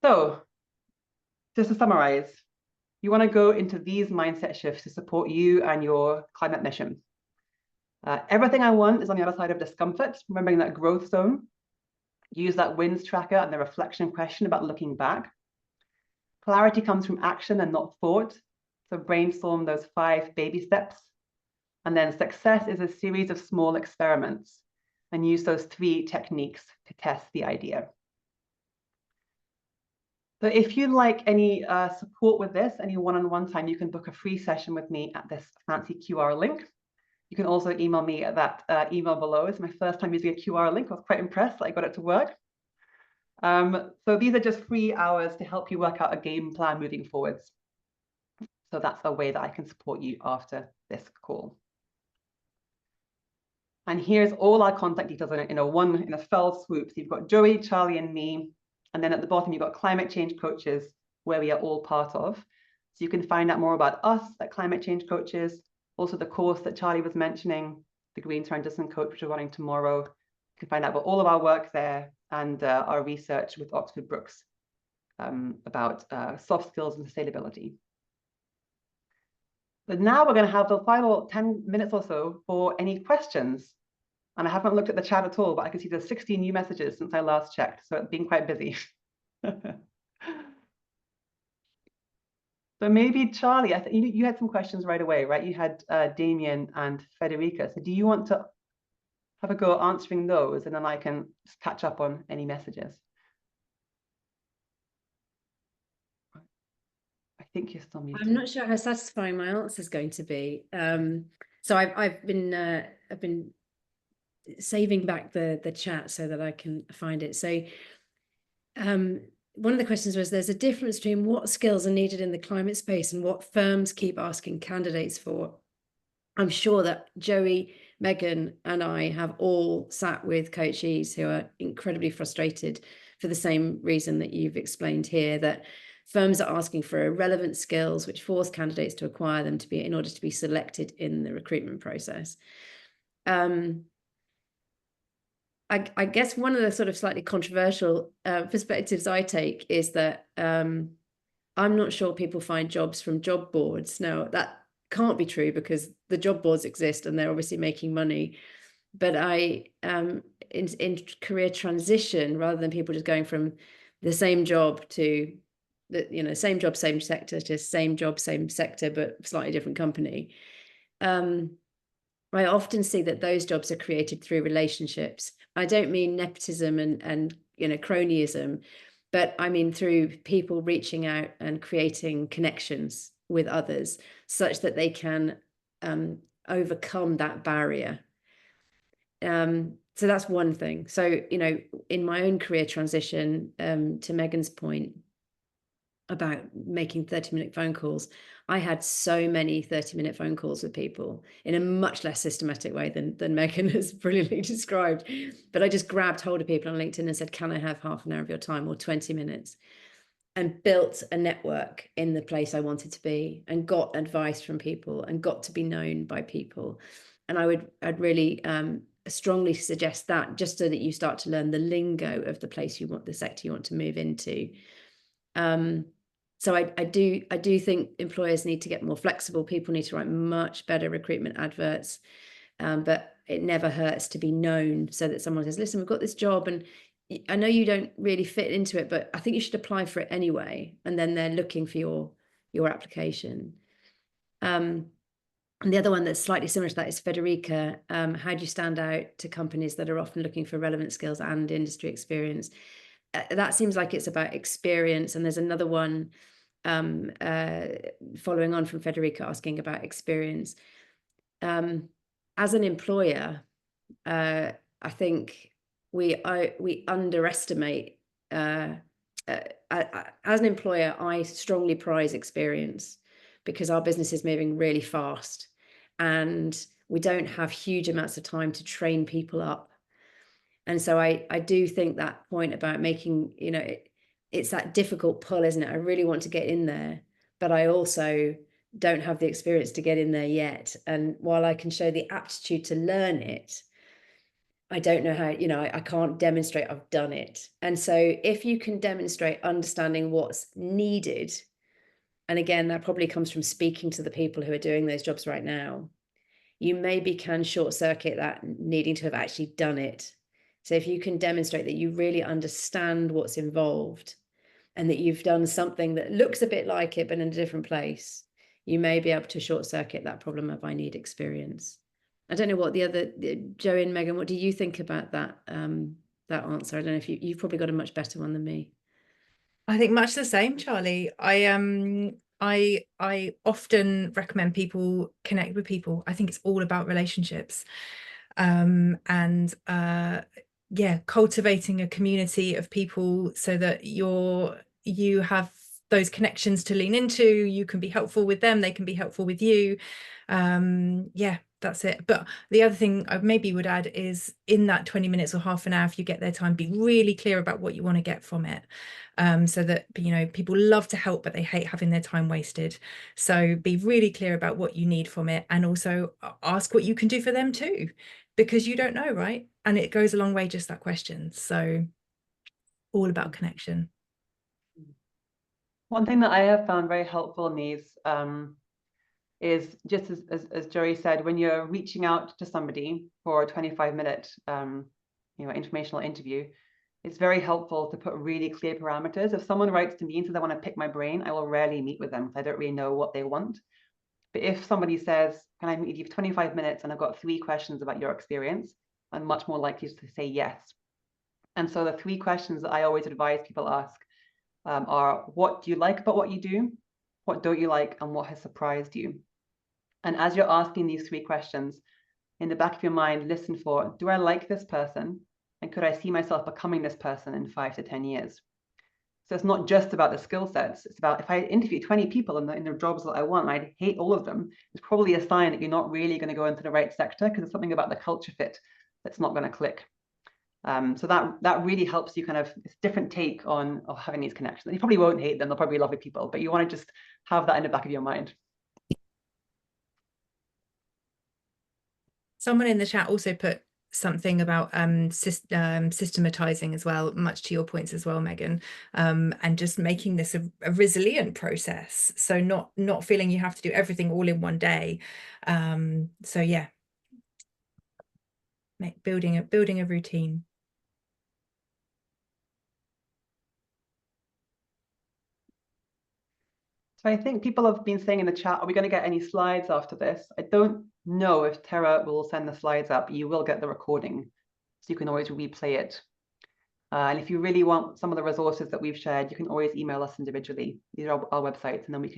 So just to summarize, you want to go into these mindset shifts to support you and your climate mission. Everything I want is on the other side of discomfort, remembering that growth zone. Use that wins tracker and the reflection question about looking back. Clarity comes from action and not thought. So brainstorm those 5 baby steps. And then success is a series of small experiments, and use those 3 techniques to test the idea. So if you'd like any support with this, any one-on-one time, you can book a free session with me at this fancy QR link. You can also email me at that email below. It's my first time using a QR link. I was quite impressed that I got it to work. So these are just free hours to help you work out a game plan moving forwards. So that's a way that I can support you after this call. And here's all our contact details in a fell swoop. So you've got Joey, Charlie, and me. And then at the bottom, you've got Climate Change Coaches, where we are all part of. So you can find out more about us at Climate Change Coaches, also the course that Charlie was mentioning, the Green Transition Coach, which we're running tomorrow. You can find out about all of our work there and our research with Oxford Brookes about soft skills and sustainability. But now we're going to have the final 10 minutes or so for any questions. And I haven't looked at the chat at all, but I can see there's 16 new messages since I last checked. So it's been quite busy. So maybe Charlie, I think you had some questions right away, right? You had Damien and Federica. So do you want to have a go at answering those, and then I can catch up on any messages? I think you're still muted. I'm not sure how satisfying my answer is going to be. So I've been saving back the chat so that I can find it. So one of the questions was, there's a difference between what skills are needed in the climate space and what firms keep asking candidates for. I'm sure that Joey, Megan, and I have all sat with coachees who are incredibly frustrated for the same reason that you've explained here, that firms are asking for irrelevant skills which force candidates to acquire them to be in order to be selected in the recruitment process. I guess one of the sort of slightly controversial perspectives I take is that I'm not sure people find jobs from job boards. Now, that can't be true because the job boards exist and they're obviously making money. But in career transition, rather than people just going from the same job to the same job, same sector, to same job, same sector, but slightly different company, I often see that those jobs are created through relationships. I don't mean nepotism and cronyism, but I mean through people reaching out and creating connections with others such that they can overcome that barrier. So that's one thing. So, in my own career transition, to Megan's point about making 30-minute phone calls, I had so many 30-minute phone calls with people in a much less systematic way than Megan has brilliantly described. But I just grabbed hold of people on LinkedIn and said, can I have half an hour of your time or 20 minutes? And built a network in the place I wanted to be and got advice from people and got to be known by people. And I'd really strongly suggest that, just so that you start to learn the lingo of the place you want, the sector you want to move into. So I do think employers need to get more flexible. People need to write much better recruitment adverts, but it never hurts to be known so that someone says, listen, we've got this job and I know you don't really fit into it, but I think you should apply for it anyway. And then they're looking for your application. And the other one that's slightly similar to that is Federica. How do you stand out to companies that are often looking for relevant skills and industry experience? That seems like it's about experience. And there's another one following on from Federica asking about experience. As an employer, I think we underestimate, as an employer, I strongly prize experience because our business is moving really fast and we don't have huge amounts of time to train people up. And so I do think that point about making, it's that difficult pull, isn't it? I really want to get in there, but I also don't have the experience to get in there yet. And while I can show the aptitude to learn it, I don't know how, I can't demonstrate I've done it. And so if you can demonstrate understanding what's needed, and again, that probably comes from speaking to the people who are doing those jobs right now, you maybe can short circuit that needing to have actually done it. So if you can demonstrate that you really understand what's involved and that you've done something that looks a bit like it, but in a different place, you may be able to short circuit that problem of I need experience. I don't know what the other, Joe and Megan, what do you think about that that answer? I don't know if you've probably got a much better one than me. I think much the same, Charlie. I often recommend people connect with people. I think it's all about relationships, and cultivating a community of people so that you have those connections to lean into. You can be helpful with them, they can be helpful with you. That's it. But the other thing I maybe would add is, in that 20 minutes or half an hour, if you get their time, be really clear about what you want to get from it. So that, you know, people love to help, but they hate having their time wasted. So be really clear about what you need from it, and also ask what you can do for them too, because you don't know, right? And it goes a long way, just that question. So all about connection. One thing that I have found very helpful in these is just as Joey said, when you're reaching out to somebody for a 25-minute informational interview, it's very helpful to put really clear parameters. If someone writes to me and says, I want to pick my brain, I will rarely meet with them because I don't really know what they want. But if somebody says, can I meet with you for 25 minutes and I've got 3 questions about your experience, I'm much more likely to say yes. And so the 3 questions that I always advise people ask are, what do you like about what you do? What don't you like? And what has surprised you? And as you're asking these 3 questions, in the back of your mind, listen for, do I like this person? And could I see myself becoming this person in 5 to 10 years? So it's not just about the skill sets. It's about, if I interview 20 people in the jobs that I want, I'd hate all of them, it's probably a sign that you're not really going to go into the right sector, because there's something about the culture fit that's not going to click. So that really helps you kind of, it's a different take on having these connections. You probably won't hate them, they'll probably be lovely people, but you want to just have that in the back of your mind. Someone in the chat also put something about systematizing as well, much to your points as well, Megan, and just making this a resilient process. So not feeling you have to do everything all in one day. So yeah, building a routine. So I think people have been saying in the chat, are we going to get any slides after this? I don't know if Tara will send the slides up. You will get the recording, so you can always replay it. And if you really want some of the resources that we've shared, you can always email us individually. These are our websites, and then we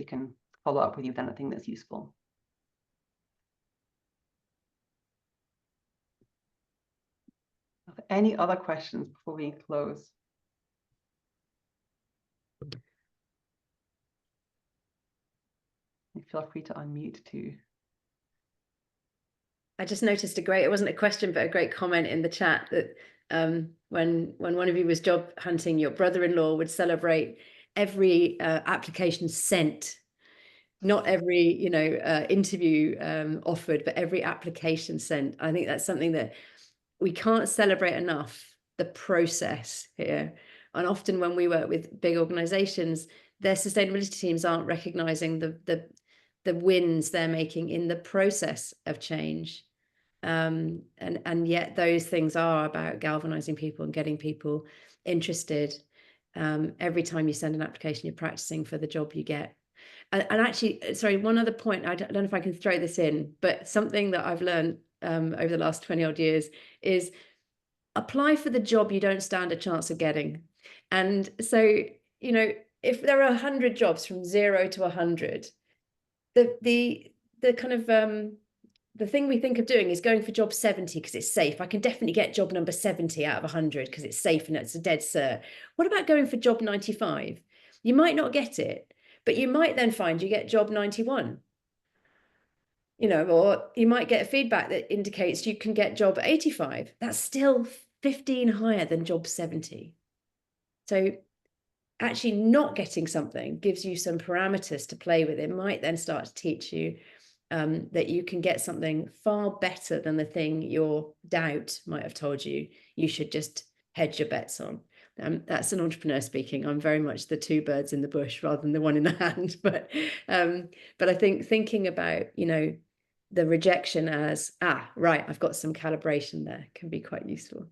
can follow up with you with anything that's useful. Are there any other questions before we close? Feel free to unmute too. I just noticed it wasn't a question, but a great comment in the chat that when one of you was job hunting, your brother-in-law would celebrate every application sent, not every interview offered, but every application sent. I think that's something that we can't celebrate enough, the process here. And often when we work with big organizations, their sustainability teams aren't recognizing the wins they're making in the process of change. And yet those things are about galvanizing people and getting people interested. Every time you send an application, you're practicing for the job you get. And actually, sorry, one other point, I don't know if I can throw this in, but something that I've learned over the last 20 odd years is apply for the job you don't stand a chance of getting. And so, if there are 100 jobs from 0 to 100, the kind of the thing we think of doing is going for job 70 because it's safe. I can definitely get job number 70 out of 100 because it's safe and it's a dead cert. What about going for job 95? You might not get it, but you might then find you get job 91. Or you might get a feedback that indicates you can get job 85. That's still 15 higher than job 70. So actually not getting something gives you some parameters to play with. It might then start to teach you that you can get something far better than the thing your doubt might have told you should just hedge your bets on. That's an entrepreneur speaking. I'm very much the 2 birds in the bush rather than the one in the hand. But I think thinking about, the rejection as, right, I've got some calibration there can be quite useful.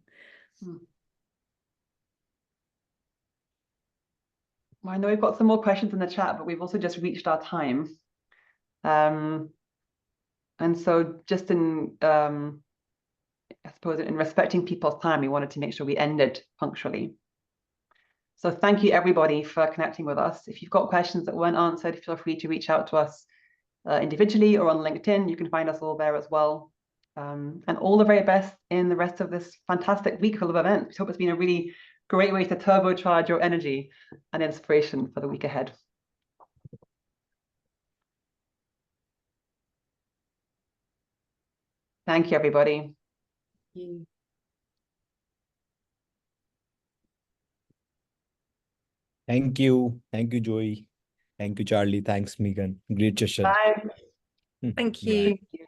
Well, I know we've got some more questions in the chat, but we've also just reached our time. And so just in, I suppose, in respecting people's time, we wanted to make sure we ended punctually. So thank you, everybody, for connecting with us. If you've got questions that weren't answered, feel free to reach out to us individually or on LinkedIn. You can find us all there as well. And all the very best in the rest of this fantastic week full of events. We hope it's been a really great way to turbocharge your energy and inspiration for the week ahead. Thank you, everybody. You. Thank you. Thank you, Joey. Thank you, Charlie. Thanks, Megan. Great session. Bye. Thank Bye. you. Thank you.